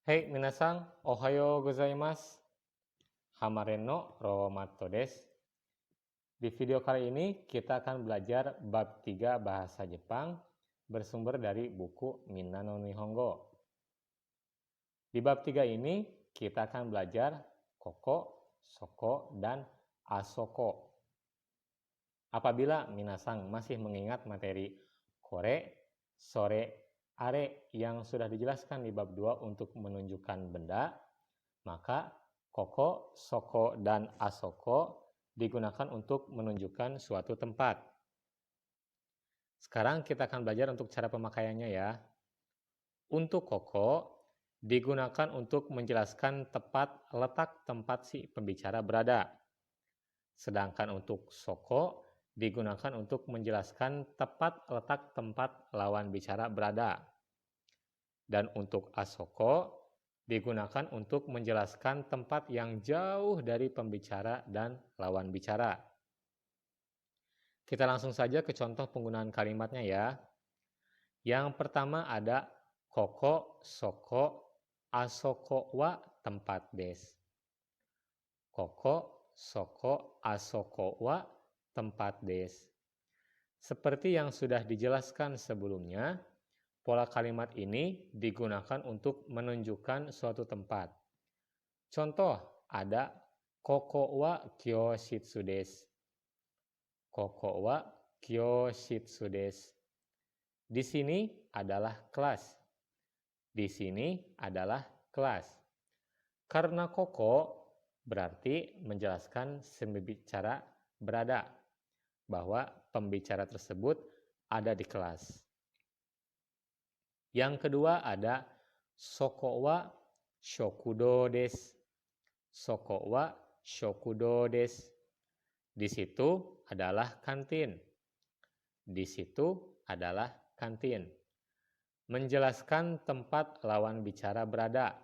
Hei minasan, ohayo gozaimasu. Hamaren no Romato desu. Di video kali ini kita akan belajar bab 3 bahasa Jepang bersumber dari buku Minna no Nihongo. Di bab 3 ini kita akan belajar koko, soko, dan asoko. Apabila minasan masih mengingat materi kore, sore, are yang sudah dijelaskan di bab 2 untuk menunjukkan benda, maka koko, soko, dan asoko digunakan untuk menunjukkan suatu tempat. Sekarang kita akan belajar untuk cara pemakaiannya ya. Untuk koko digunakan untuk menjelaskan letak tempat si pembicara berada. Sedangkan untuk soko digunakan untuk menjelaskan letak tempat lawan bicara berada. Dan untuk asoko digunakan untuk menjelaskan tempat yang jauh dari pembicara dan lawan bicara. Kita langsung saja ke contoh penggunaan kalimatnya ya. Yang pertama ada koko, soko, asoko wa tempat desu. Koko, soko, asoko wa tempat desu. Seperti yang sudah dijelaskan sebelumnya, pola kalimat ini digunakan untuk menunjukkan suatu tempat. Contoh ada koko wa kyoshitsu desu. Koko wa kyoshitsu desu. Di sini adalah kelas. Di sini adalah kelas. Karena koko berarti menjelaskan pembicara berada, bahwa pembicara tersebut ada di kelas. Yang kedua ada soko wa shokudo desu. Soko wa shokudo desu. Di situ adalah kantin. Di situ adalah kantin. Menjelaskan tempat lawan bicara berada,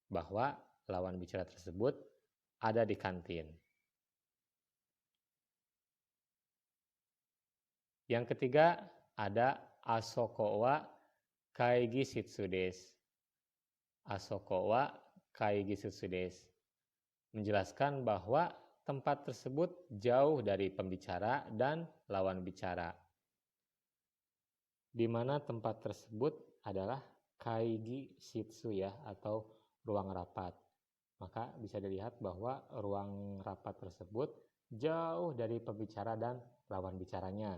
bahwa lawan bicara tersebut ada di kantin. Yang ketiga ada asoko wa kaigishitsu desu. Asoko wa kaigishitsu desu. Menjelaskan bahwa tempat tersebut jauh dari pembicara dan lawan bicara. Di mana tempat tersebut adalah kaigishitsu ya, atau ruang rapat. Maka bisa dilihat bahwa ruang rapat tersebut jauh dari pembicara dan lawan bicaranya.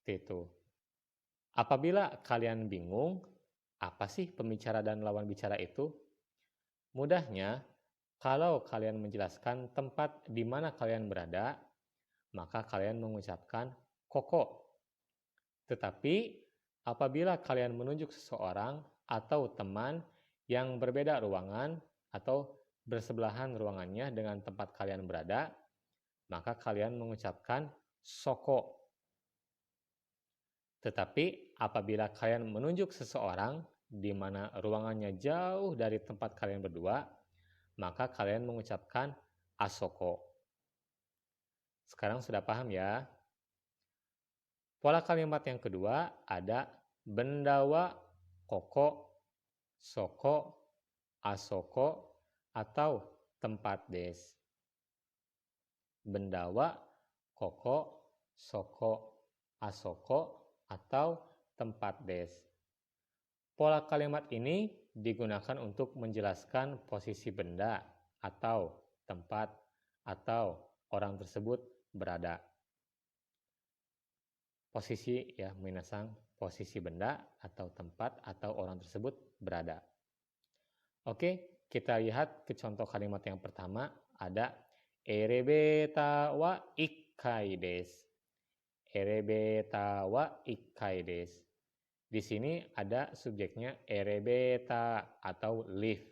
Seperti itu. Apabila kalian bingung, apa sih pembicara dan lawan bicara itu? Mudahnya, kalau kalian menjelaskan tempat di mana kalian berada, maka kalian mengucapkan koko. Tetapi, apabila kalian menunjuk seseorang atau teman yang berbeda ruangan atau bersebelahan ruangannya dengan tempat kalian berada, maka kalian mengucapkan soko. Tetapi apabila kalian menunjuk seseorang di mana ruangannya jauh dari tempat kalian berdua, maka kalian mengucapkan asoko. Sekarang sudah paham ya? Pola kalimat yang kedua ada benda wa koko, soko, asoko, atau tempat desu. Benda wa koko, soko, asoko, atau tempat desu. Pola kalimat ini digunakan untuk menjelaskan posisi benda atau tempat atau orang tersebut berada. Posisi ya minasan, posisi benda atau tempat atau orang tersebut berada. Oke, kita lihat ke contoh kalimat yang pertama ada erebeta wa ikkai desu. Erebeta wa ikkai desu. Di sini ada subjeknya erebeta atau lift.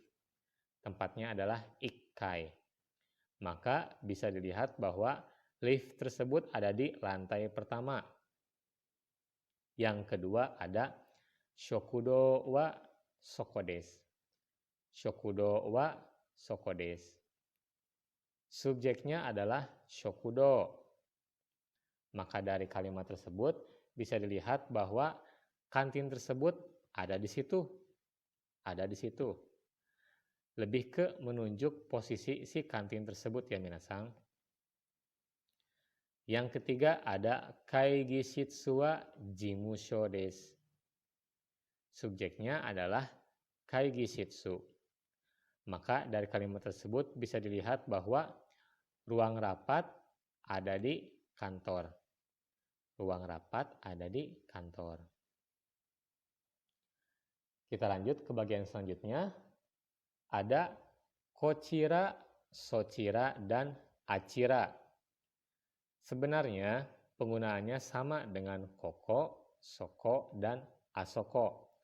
Tempatnya adalah ikkai. Maka bisa dilihat bahwa lift tersebut ada di lantai pertama. Yang kedua ada shokudo wa soko desu. Shokudo wa soko desu. Subjeknya adalah shokudo. Maka dari kalimat tersebut bisa dilihat bahwa kantin tersebut ada di situ. ada di situ. Lebih ke menunjuk posisi si kantin tersebut ya minasang. Yang ketiga ada kaigi shitsu wa jimusho desu. Subjeknya adalah kaigi shitsu. Maka dari kalimat tersebut bisa dilihat bahwa ruang rapat ada di kantor. Ruang rapat ada di kantor. Kita lanjut ke bagian selanjutnya. Ada kochira, sochira, dan achira. Sebenarnya penggunaannya sama dengan koko, soko, dan asoko.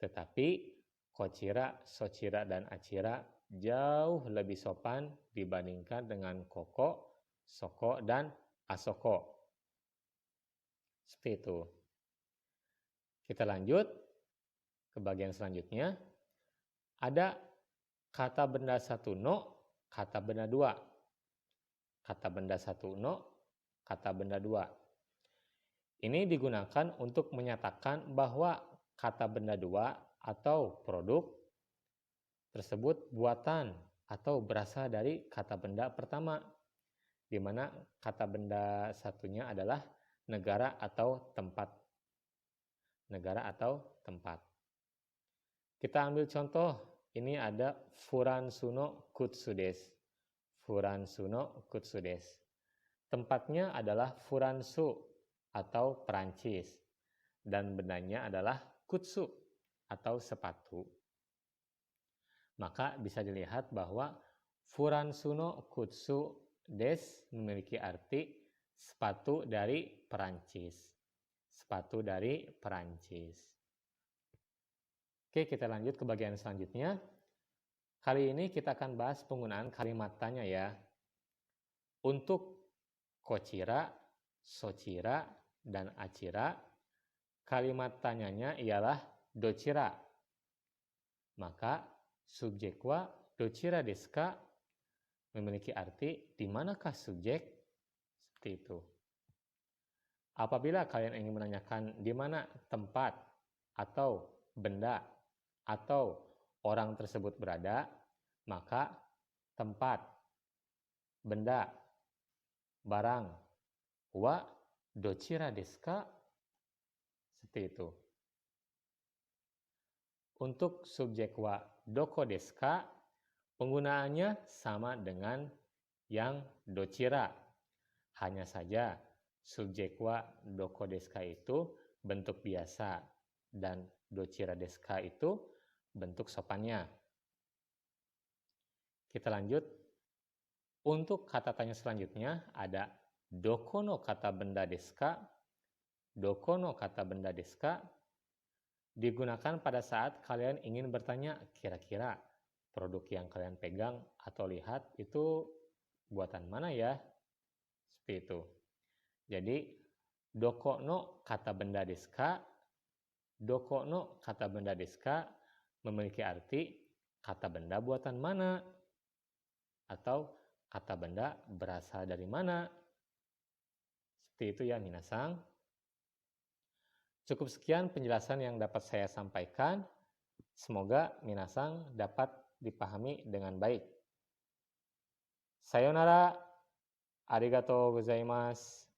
Tetapi kochira, sochira, dan achira jauh lebih sopan dibandingkan dengan koko, soko, dan asoko. Seperti itu. Kita lanjut ke bagian selanjutnya. Ada kata benda satu no, kata benda dua. Kata benda satu no, kata benda dua. Ini digunakan untuk menyatakan bahwa kata benda dua atau produk tersebut buatan atau berasal dari kata benda pertama, di mana kata benda satunya adalah negara atau tempat. Negara atau tempat. Kita ambil contoh, ini ada Furansu no Kutsu desu. Furansu no Kutsu desu. Tempatnya adalah Furansu atau Perancis. Dan bendanya adalah Kutsu atau sepatu. Maka bisa dilihat bahwa Furansu no Kutsu desu memiliki arti sepatu dari Perancis. Sepatu dari Perancis. Oke, kita lanjut ke bagian selanjutnya. Kali ini kita akan bahas penggunaan kalimat tanya ya. Untuk kochira, sochira, dan achira, kalimat tanyanya ialah dochira. Maka subjek wa dochira desu ka memiliki arti di manakah subjek? Seperti itu. Apabila kalian ingin menanyakan di mana tempat atau benda atau orang tersebut berada, maka tempat, benda, barang, wa dochira desu ka? Seperti itu. Untuk subjek wa doko desu ka, penggunaannya sama dengan yang dochira. Hanya saja subjek wa doko desu ka itu bentuk biasa dan dochira desu ka itu bentuk sopannya. Kita lanjut. Untuk kata tanya selanjutnya ada doko no kata benda desu ka? Doko no kata benda desu ka? Digunakan pada saat kalian ingin bertanya kira-kira produk yang kalian pegang atau lihat itu buatan mana ya? Seperti itu. Jadi doko no kata benda desu ka? Doko no kata benda desu ka memiliki arti kata benda buatan mana atau kata benda berasal dari mana. Seperti itu ya minasang. Cukup sekian penjelasan yang dapat saya sampaikan. Semoga minasang dapat dipahami dengan baik. Sayonara, arigatou gozaimasu.